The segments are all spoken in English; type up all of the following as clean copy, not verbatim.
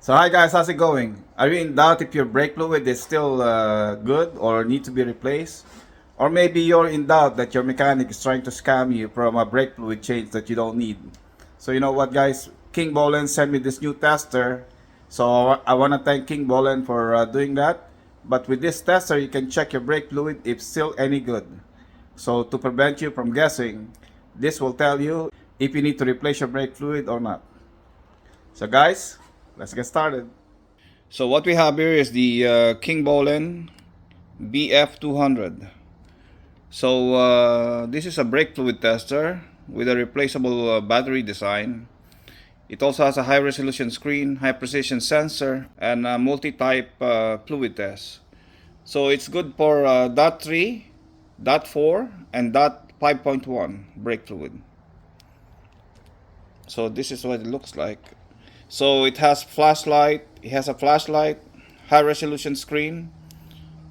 So hi guys, how's it going? Are you in doubt if your brake fluid is still good or need to be replaced? Or maybe you're in doubt that your mechanic is trying to scam you from a brake fluid change that you don't need. So you know what guys, Kingbolen sent me this new tester. So I want to thank Kingbolen for doing that. But with this tester, you can check your brake fluid if still any good. So to prevent you from guessing, this will tell you if you need to replace your brake fluid or not. So guys, let's get started. So what we have here is the Kingbolen BF200. So this is a brake fluid tester with a replaceable battery design. It also has a high resolution screen, high precision sensor, and a multi-type fluid test. So it's good for dot 3, dot 4, and dot 5.1 brake fluid. So this is what it looks like. So it has flashlight, it has a flashlight, high resolution screen,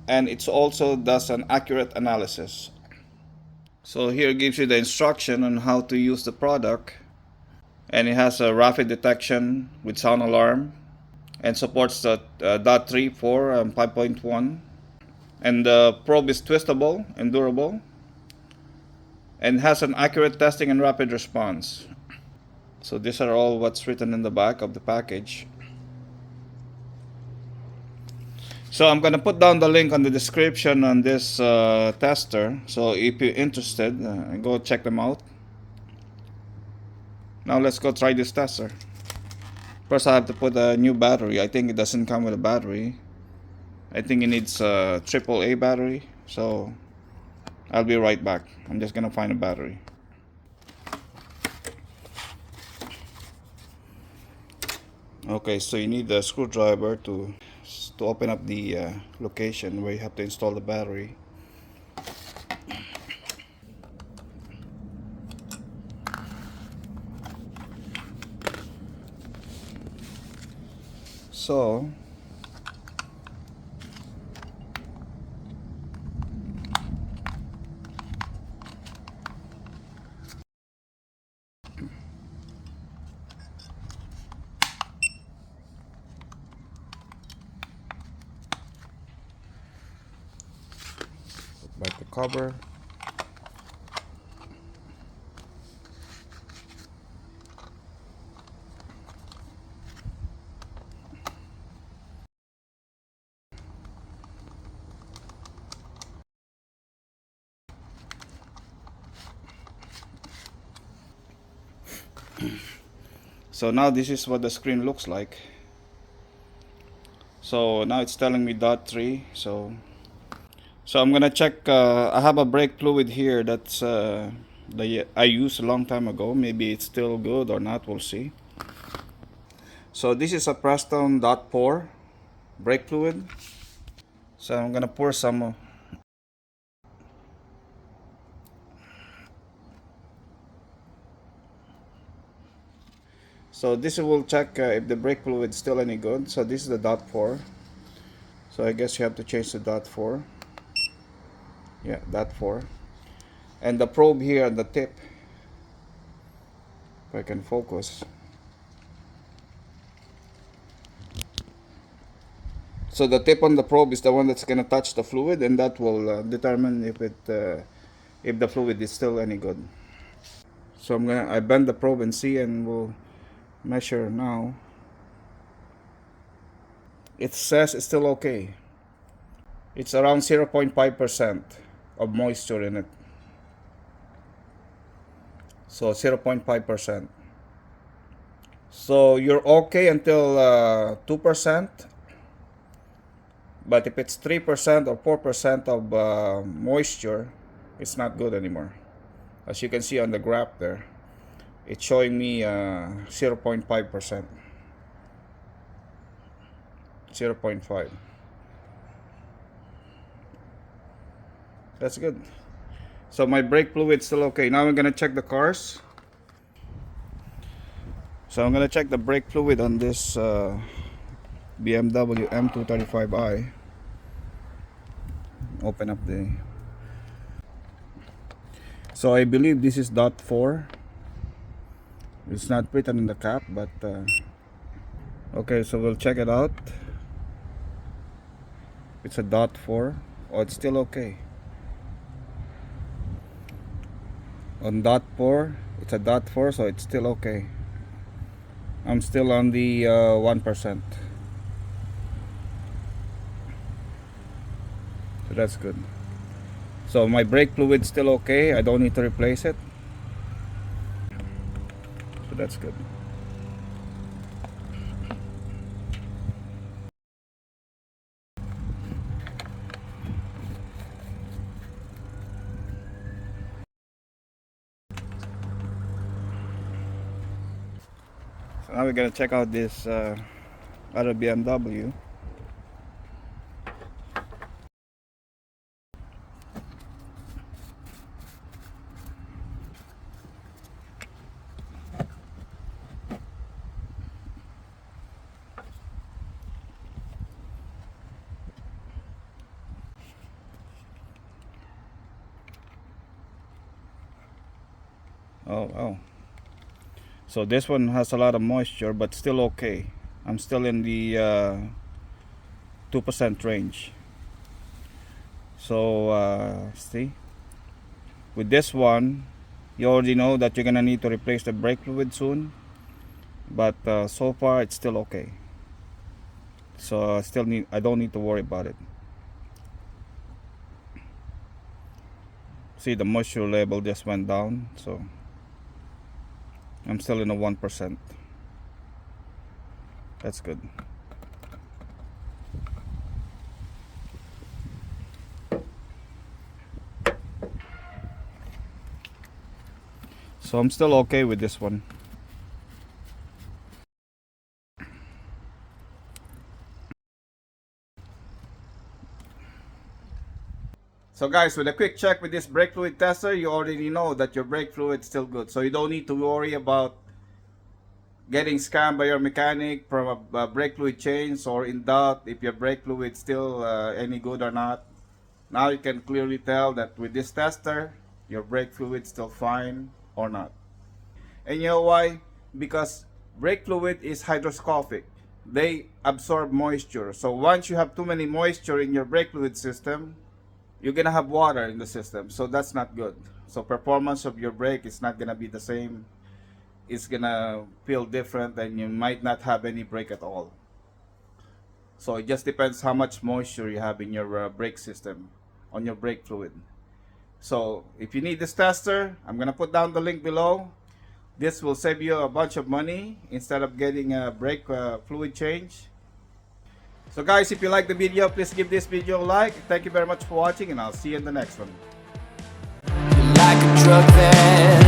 and it also does an accurate analysis. So here it gives you the instruction on how to use the product, and it has a rapid detection with sound alarm and supports the dot 3, 4, and 5.1. And the probe is twistable and durable and has an accurate testing and rapid response. So these are all what's written in the back of the package. So I'm gonna put down the link on the description on this tester. So if you're interested, go check them out. Now let's go try this tester. First I have to put a new battery. I think it doesn't come with a battery. I think it needs a AAA battery. So I'll be right back. I'm just gonna find a battery. Okay, so you need a screwdriver to open up the location where you have to install the battery. So back the cover. So now this is what the screen looks like. So now it's telling me dot 3. So I'm gonna check. I have a brake fluid here that's I used a long time ago. Maybe it's still good or not. We'll see. So this is a Preston dot 4 brake fluid. So I'm gonna pour some. So this will check if the brake fluid is still any good. So this is the dot 4. So I guess you have to change the dot 4. Yeah, dot 4. And the probe here at the tip, if I can focus. So the tip on the probe is the one that's gonna touch the fluid, and that will determine if the fluid is still any good. So I bend the probe and see, and we'll measure now. It says it's still okay. It's around 0.5% of moisture in it. So 0.5%. So you're okay until 2%. But if it's 3% or 4% of moisture, it's not good anymore. As you can see on the graph there, it's showing me 0.5%. 0.5. That's good. So my brake fluid's still okay. Now I'm gonna check the cars. So I'm gonna check the brake fluid on this BMW M235i. Open up the. So I believe this is dot 4. It's not written in the cap, but Okay, so we'll check it out. It's a .4. Oh, it's still okay. On .4, it's a .4, so it's still okay. I'm still on the 1%. So that's good. So my brake fluid's still okay. I don't need to replace it. So that's good. So now we're gonna check out this other BMW. Oh. So this one has a lot of moisture, but still okay. I'm still in the 2% range. So see, with this one, you already know that you're gonna need to replace the brake fluid soon. But so far, it's still okay. So I don't need to worry about it. See, the moisture level just went down, so I'm still in the 1%. That's good. So I'm still okay with this one. So guys, with a quick check with this brake fluid tester, you already know that your brake fluid is still good. So you don't need to worry about getting scammed by your mechanic from a brake fluid change, or in doubt if your brake fluid is still any good or not. Now you can clearly tell that with this tester, your brake fluid is still fine or not. And you know why? Because brake fluid is hygroscopic. They absorb moisture. So once you have too many moisture in your brake fluid system, you're gonna have water in the system. So that's not good. So performance of your brake is not gonna be the same. It's gonna feel different, and you might not have any brake at all. So it just depends how much moisture you have in your brake system, on your brake fluid. So if you need this tester, I'm gonna put down the link below. This will save you a bunch of money instead of getting a brake fluid change. So guys, if you like the video, please give this video a like. Thank you very much for watching, and I'll see you in the next one. Like a drug that